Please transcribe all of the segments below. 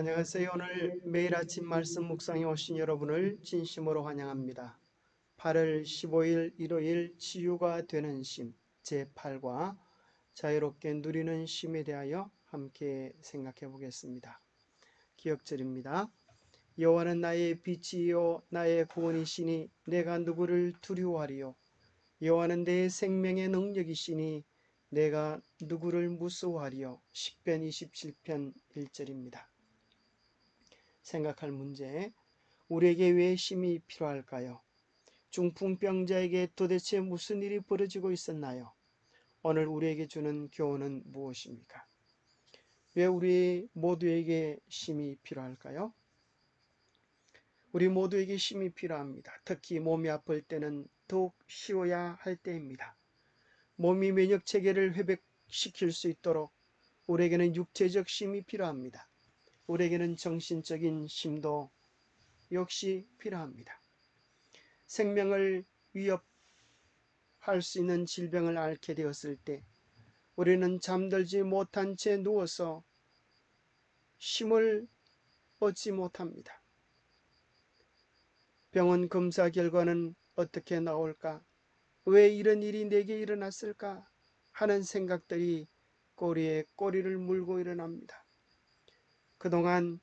안녕하세요. 오늘 매일 아침 말씀 묵상에 오신 여러분을 진심으로 환영합니다. 8월 15일 일요일 치유가 되는 쉼 제8과 자유롭게 누리는 쉼에 대하여 함께 생각해 보겠습니다. 기억절입니다. 여호와는 나의 빛이요 나의 구원이시니 내가 누구를 두려워하리요. 여호와는 내 생명의 능력이시니 내가 누구를 무서워하리요. 시편 27편 1절입니다. 생각할 문제, 우리에게 왜 쉼이 필요할까요? 중풍병자에게 도대체 무슨 일이 벌어지고 있었나요? 오늘 우리에게 주는 교훈은 무엇입니까? 왜 우리 모두에게 쉼이 필요할까요? 우리 모두에게 쉼이 필요합니다. 특히 몸이 아플 때는 더욱 쉬어야 할 때입니다. 몸이 면역 체계를 회복시킬 수 있도록 우리에게는 육체적 쉼이 필요합니다. 우리에게는 정신적인 쉼도 역시 필요합니다. 생명을 위협할 수 있는 질병을 앓게 되었을 때 우리는 잠들지 못한 채 누워서 쉼을 얻지 못합니다. 병원 검사 결과는 어떻게 나올까? 왜 이런 일이 내게 일어났을까? 하는 생각들이 꼬리에 꼬리를 물고 일어납니다. 그동안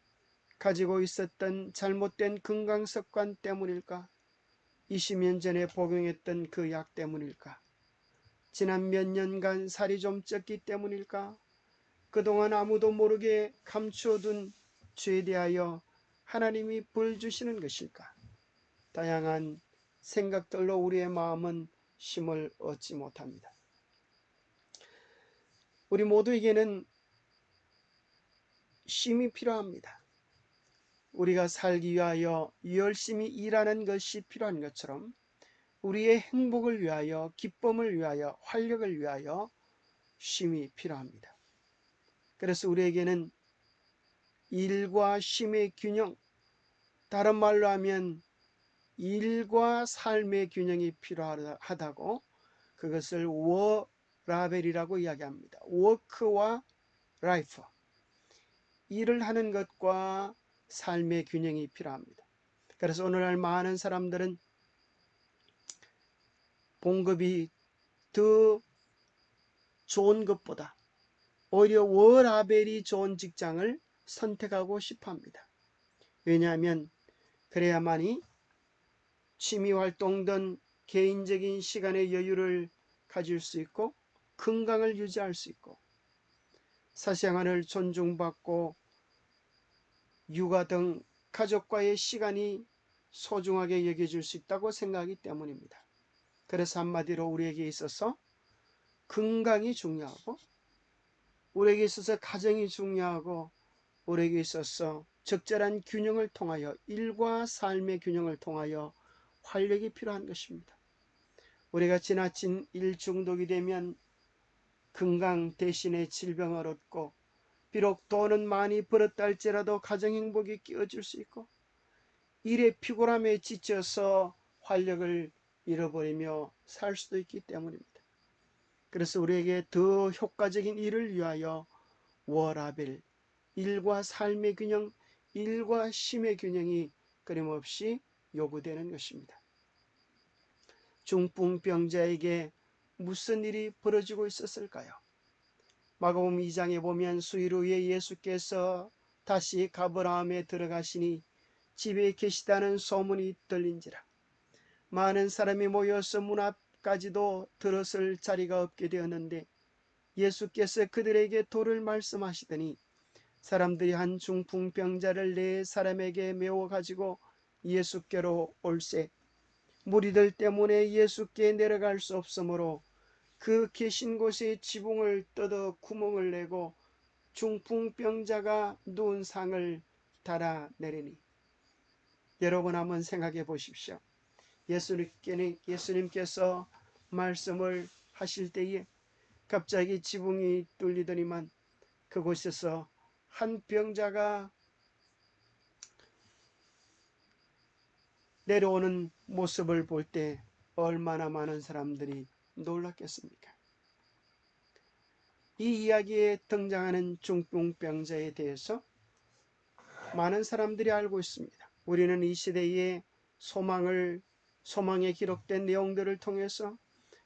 가지고 있었던 잘못된 건강 습관 때문일까? 20년 전에 복용했던 그 약 때문일까? 지난 몇 년간 살이 좀 쪘기 때문일까? 그동안 아무도 모르게 감추어둔 죄에 대하여 하나님이 벌 주시는 것일까? 다양한 생각들로 우리의 마음은 쉼을 얻지 못합니다. 우리 모두에게는 쉼이 필요합니다. 우리가 살기 위하여 열심히 일하는 것이 필요한 것처럼 우리의 행복을 위하여, 기쁨을 위하여, 활력을 위하여 쉼이 필요합니다. 그래서 우리에게는 일과 쉼의 균형, 다른 말로 하면 일과 삶의 균형이 필요하다고, 그것을 워라벨이라고 이야기합니다. 워크와 라이프, 일을 하는 것과 삶의 균형이 필요합니다. 그래서 오늘날 많은 사람들은 봉급이 더 좋은 것보다 오히려 워라벨이 좋은 직장을 선택하고 싶어 합니다. 왜냐하면 그래야만이 취미활동 등 개인적인 시간의 여유를 가질 수 있고 건강을 유지할 수 있고 사생활을 존중받고 육아 등 가족과의 시간이 소중하게 여겨질 수 있다고 생각하기 때문입니다. 그래서 한마디로 우리에게 있어서 건강이 중요하고 우리에게 있어서 가정이 중요하고 우리에게 있어서 적절한 균형을 통하여 일과 삶의 균형을 통하여 활력이 필요한 것입니다. 우리가 지나친 일 중독이 되면 건강 대신에 질병을 얻고 비록 돈은 많이 벌었다 할지라도 가정 행복이 깨어질 수 있고 일의 피곤함에 지쳐서 활력을 잃어버리며 살 수도 있기 때문입니다. 그래서 우리에게 더 효과적인 일을 위하여 워라벨, 일과 삶의 균형, 일과 쉼의 균형이 끊임없이 요구되는 것입니다. 중풍병자에게 무슨 일이 벌어지고 있었을까요? 마가복음 2장에 보면 수일 후에 예수께서 다시 가버나움에 들어가시니 집에 계시다는 소문이 들린지라 많은 사람이 모여서 문 앞까지도 들어설 자리가 없게 되었는데 예수께서 그들에게 도를 말씀하시더니 사람들이 한 중풍병자를 네 사람에게 메워 가지고 예수께로 올세 무리들 때문에 예수께 내려갈 수 없으므로 그 계신 곳에 지붕을 뜯어 구멍을 내고 중풍병자가 누운 상을 달아내리니 여러분 한번 생각해 보십시오. 예수님께서 말씀을 하실 때에 갑자기 지붕이 뚫리더니만 그곳에서 한 병자가 내려오는 모습을 볼 때 얼마나 많은 사람들이 놀랐겠습니까? 이 이야기에 등장하는 중풍병자에 대해서 많은 사람들이 알고 있습니다. 우리는 이 시대의 소망에 기록된 내용들을 통해서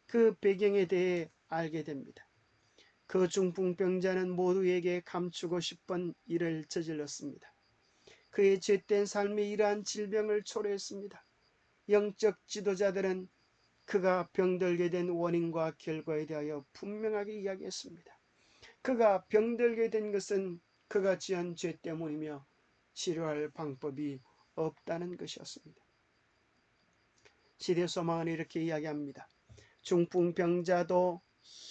그 배경에 대해 알게 됩니다. 그 중풍병자는 모두에게 감추고 싶은 일을 저질렀습니다. 그의 죄된 삶이 이러한 질병을 초래했습니다. 영적 지도자들은 그가 병들게 된 원인과 결과에 대하여 분명하게 이야기했습니다. 그가 병들게 된 것은 그가 지은 죄 때문이며 치료할 방법이 없다는 것이었습니다. 시대소망은 이렇게 이야기합니다. 중풍병자도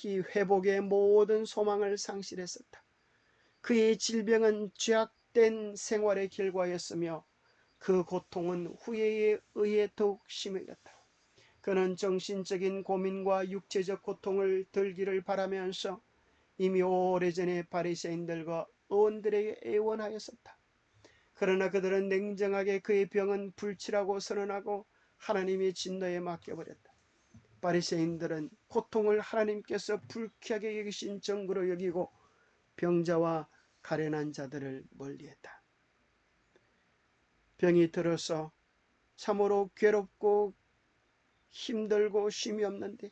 회복의 모든 소망을 상실했었다. 그의 질병은 죄악된 생활의 결과였으며 그 고통은 후회에 의해 더욱 심해졌다. 그는 정신적인 고민과 육체적 고통을 덜기를 바라면서 이미 오래전에 바리새인들과 의원들에게 애원하였었다. 그러나 그들은 냉정하게 그의 병은 불치라고 선언하고 하나님의 진노에 맡겨버렸다. 바리새인들은 고통을 하나님께서 불쾌하게 여기신 정죄로 여기고 병자와 가련한 자들을 멀리했다. 병이 들어서 참으로 괴롭고 힘들고 쉼이 없는데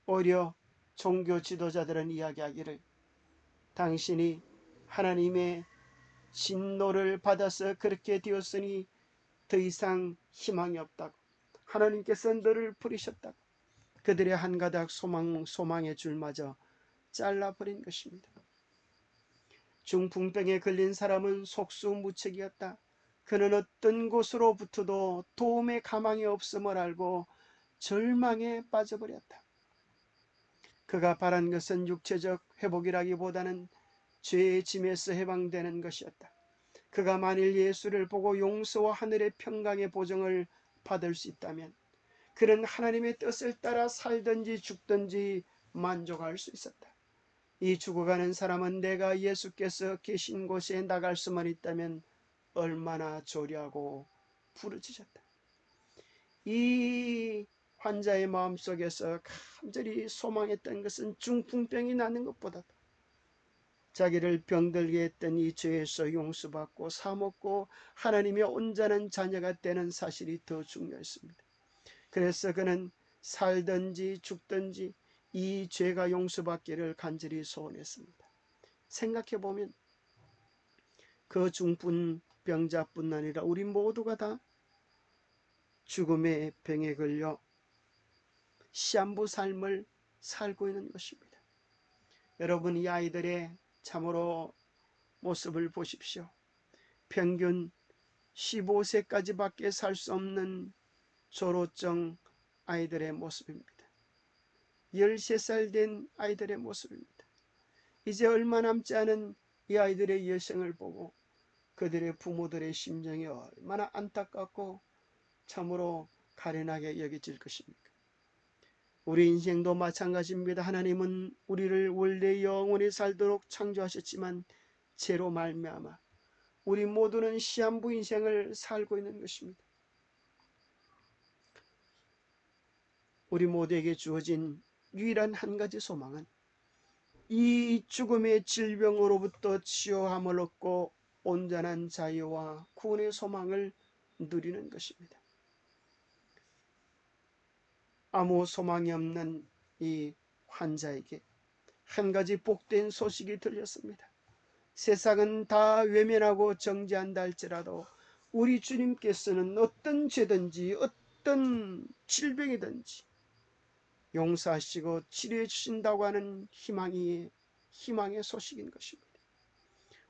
오히려 종교 지도자들은 이야기하기를 당신이 하나님의 진노를 받아서 그렇게 되었으니 더 이상 희망이 없다고, 하나님께서 너를 버리셨다고 그들의 한 가닥 소망의 줄마저 잘라버린 것입니다. 중풍병에 걸린 사람은 속수무책이었다. 그는 어떤 곳으로부터도 도움의 가망이 없음을 알고 절망에 빠져버렸다. 그가 바란 것은 육체적 회복이라기보다는 죄의 짐에서 해방되는 것이었다. 그가 만일 예수를 보고 용서와 하늘의 평강의 보증을 받을 수 있다면 그는 하나님의 뜻을 따라 살든지 죽든지 만족할 수 있었다. 이 죽어가는 사람은 내가 예수께서 계신 곳에 나갈 수만 있다면 얼마나 조리하고 부르짖었다. 이 환자의 마음속에서 간절히 소망했던 것은 중풍병이 나는 것보다도 자기를 병들게 했던 이 죄에서 용서받고 사먹고 하나님의 온전한 자녀가 되는 사실이 더 중요했습니다. 그래서 그는 살든지 죽든지 이 죄가 용서받기를 간절히 소원했습니다. 생각해보면 그 중풍병자뿐 아니라 우리 모두가 다 죽음의 병에 걸려 시한부 삶을 살고 있는 것입니다. 여러분, 이 아이들의 참으로 모습을 보십시오. 평균 15세까지밖에 살 수 없는 조로증 아이들의 모습입니다. 13살 된 아이들의 모습입니다. 이제 얼마 남지 않은 이 아이들의 여생을 보고 그들의 부모들의 심정이 얼마나 안타깝고 참으로 가련하게 여겨질 것입니까? 우리 인생도 마찬가지입니다. 하나님은 우리를 원래 영원히 살도록 창조하셨지만 죄로 말미암아 우리 모두는 시한부 인생을 살고 있는 것입니다. 우리 모두에게 주어진 유일한 한 가지 소망은 이 죽음의 질병으로부터 치유함을 얻고 온전한 자유와 구원의 소망을 누리는 것입니다. 아무 소망이 없는 이 환자에게 한 가지 복된 소식이 들렸습니다. 세상은 다 외면하고 정죄한다 할지라도 우리 주님께서는 어떤 죄든지 어떤 질병이든지 용서하시고 치료해 주신다고 하는 희망의 소식인 것입니다.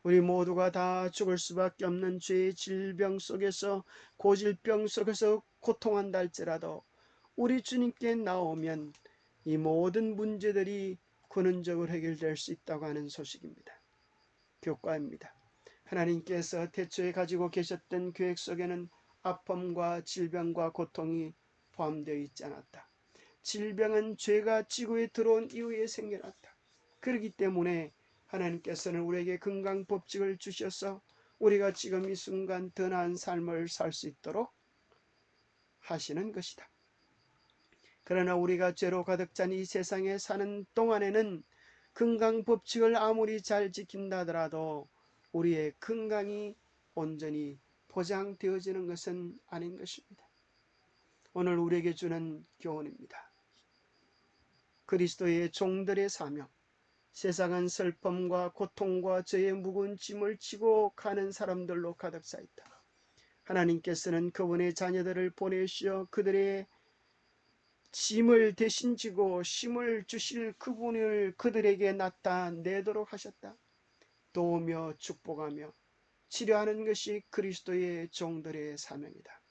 우리 모두가 다 죽을 수밖에 없는 죄의 질병 속에서 고질병 속에서 고통한다 할지라도 우리 주님께 나오면 이 모든 문제들이 근원적으로 해결될 수 있다고 하는 소식입니다. 교과입니다. 하나님께서 태초에 가지고 계셨던 계획 속에는 아픔과 질병과 고통이 포함되어 있지 않았다. 질병은 죄가 지구에 들어온 이후에 생겨났다. 그렇기 때문에 하나님께서는 우리에게 건강법칙을 주셔서 우리가 지금 이 순간 더 나은 삶을 살 수 있도록 하시는 것이다. 그러나 우리가 죄로 가득 찬 이 세상에 사는 동안에는 건강법칙을 아무리 잘 지킨다 하더라도 우리의 건강이 온전히 보장되어지는 것은 아닌 것입니다. 오늘 우리에게 주는 교훈입니다. 그리스도의 종들의 사명, 세상은 슬픔과 고통과 죄의 무거운 짐을 지고 가는 사람들로 가득 차 있다. 하나님께서는 그분의 자녀들을 보내시어 그들의 짐을 대신 지고 쉼을 주실 그분을 그들에게 나타내도록 하셨다. 도우며 축복하며 치료하는 것이 그리스도의 종들의 사명이다.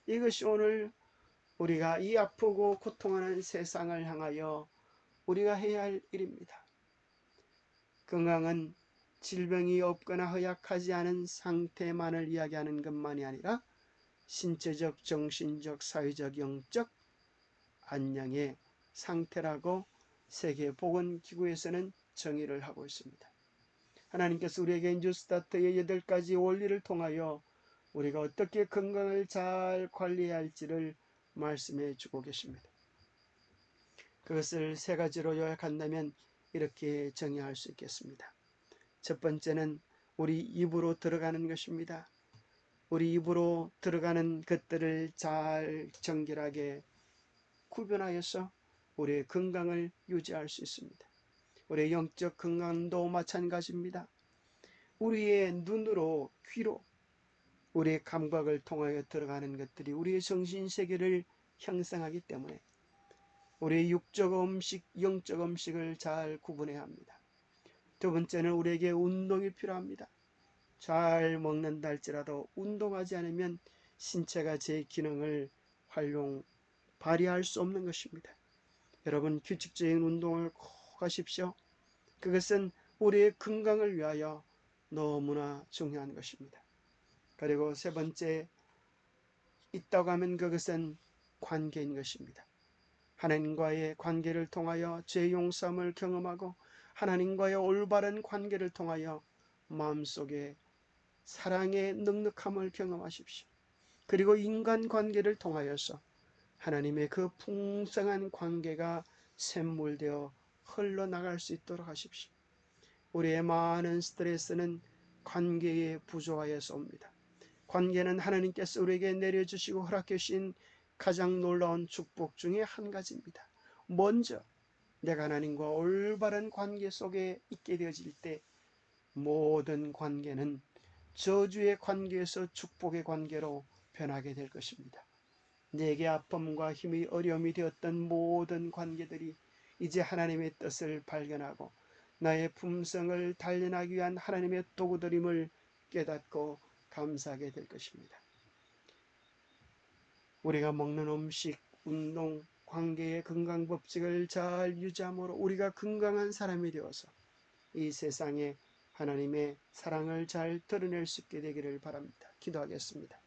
이것이 오늘 우리가 이 아프고 고통하는 세상을 향하여 우리가 해야 할 일입니다. 건강은 질병이 없거나 허약하지 않은 상태만을 이야기하는 것만이 아니라 신체적, 정신적, 사회적, 영적 안녕의 상태라고 세계보건기구에서는 정의를 하고 있습니다. 하나님께서 우리에게 뉴스타트의 8가지 원리를 통하여 우리가 어떻게 건강을 잘 관리해야 할지를 말씀해 주고 계십니다. 그것을 3가지로 요약한다면 이렇게 정의할 수 있겠습니다. 첫 번째는 우리 입으로 들어가는 것입니다. 우리 입으로 들어가는 것들을 잘 정결하게 구분하여서 우리의 건강을 유지할 수 있습니다. 우리의 영적 건강도 마찬가지입니다. 우리의 눈으로, 귀로, 우리의 감각을 통하여 들어가는 것들이 우리의 정신세계를 형성하기 때문에 우리의 육적 음식, 영적 음식을 잘 구분해야 합니다. 두 번째는 우리에게 운동이 필요합니다. 잘 먹는다 할지라도 운동하지 않으면 신체가 제 기능을 발휘할 수 없는 것입니다. 여러분, 규칙적인 운동을 꼭 하십시오. 그것은 우리의 건강을 위하여 너무나 중요한 것입니다. 그리고 세 번째, 있다고 하면 그것은 관계인 것입니다. 하나님과의 관계를 통하여 죄 용서함을 경험하고 하나님과의 올바른 관계를 통하여 마음속에 사랑의 넉넉함을 경험하십시오. 그리고 인간관계를 통하여서 하나님의 그 풍성한 관계가 샘물되어 흘러나갈 수 있도록 하십시오. 우리의 많은 스트레스는 관계의 부조화에서 옵니다. 관계는 하나님께서 우리에게 내려주시고 허락해 주신 가장 놀라운 축복 중에 한 가지입니다. 먼저 내가 하나님과 올바른 관계 속에 있게 되어질 때 모든 관계는 저주의 관계에서 축복의 관계로 변하게 될 것입니다. 내게 아픔과 힘이 어려움이 되었던 모든 관계들이 이제 하나님의 뜻을 발견하고 나의 품성을 단련하기 위한 하나님의 도구들임을 깨닫고 감사하게 될 것입니다. 우리가 먹는 음식, 운동, 관계의 건강 법칙을 잘 유지함으로 우리가 건강한 사람이 되어서 이 세상에 하나님의 사랑을 잘 드러낼 수 있게 되기를 바랍니다. 기도하겠습니다.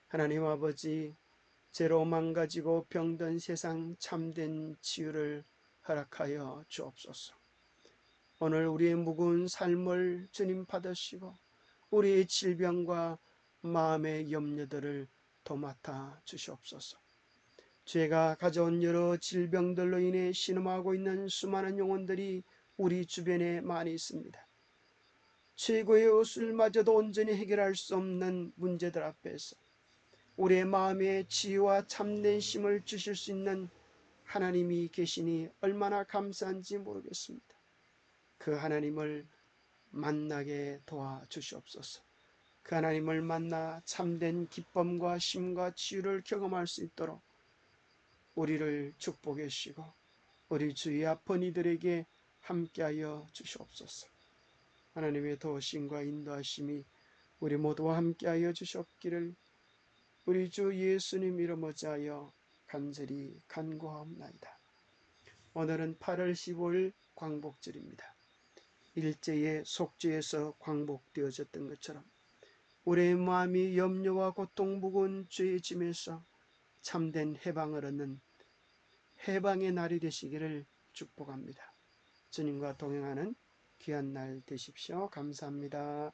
하나님 아버지, 죄로 망가지고 병든 세상 참된 치유를 허락하여 주옵소서. 오늘 우리의 무거운 삶을 주님 받으시고 우리의 질병과 마음의 염려들을 도맡아 주시옵소서. 죄가 가져온 여러 질병들로 인해 신음하고 있는 수많은 영혼들이 우리 주변에 많이 있습니다. 최고의 의술마저도 온전히 해결할 수 없는 문제들 앞에서 우리의 마음에 치유와 참된 힘을 주실 수 있는 하나님이 계시니 얼마나 감사한지 모르겠습니다. 그 하나님을 만나게 도와주시옵소서. 그 하나님을 만나 참된 기쁨과 힘과 치유를 경험할 수 있도록 우리를 축복해 주시고 우리 주위 아픈 이들에게 함께하여 주시옵소서. 하나님의 도우심과 인도하심이 우리 모두와 함께하여 주셨기를 우리 주 예수님 이름으로 자하여 간절히 간구하옵나이다. 오늘은 8월 15일 광복절입니다. 일제의 속죄에서 광복되어졌던 것처럼 우리의 마음이 염려와 고통 무거운 죄의 짐에서 참된 해방을 얻는 해방의 날이 되시기를 축복합니다. 주님과 동행하는 귀한 날 되십시오. 감사합니다.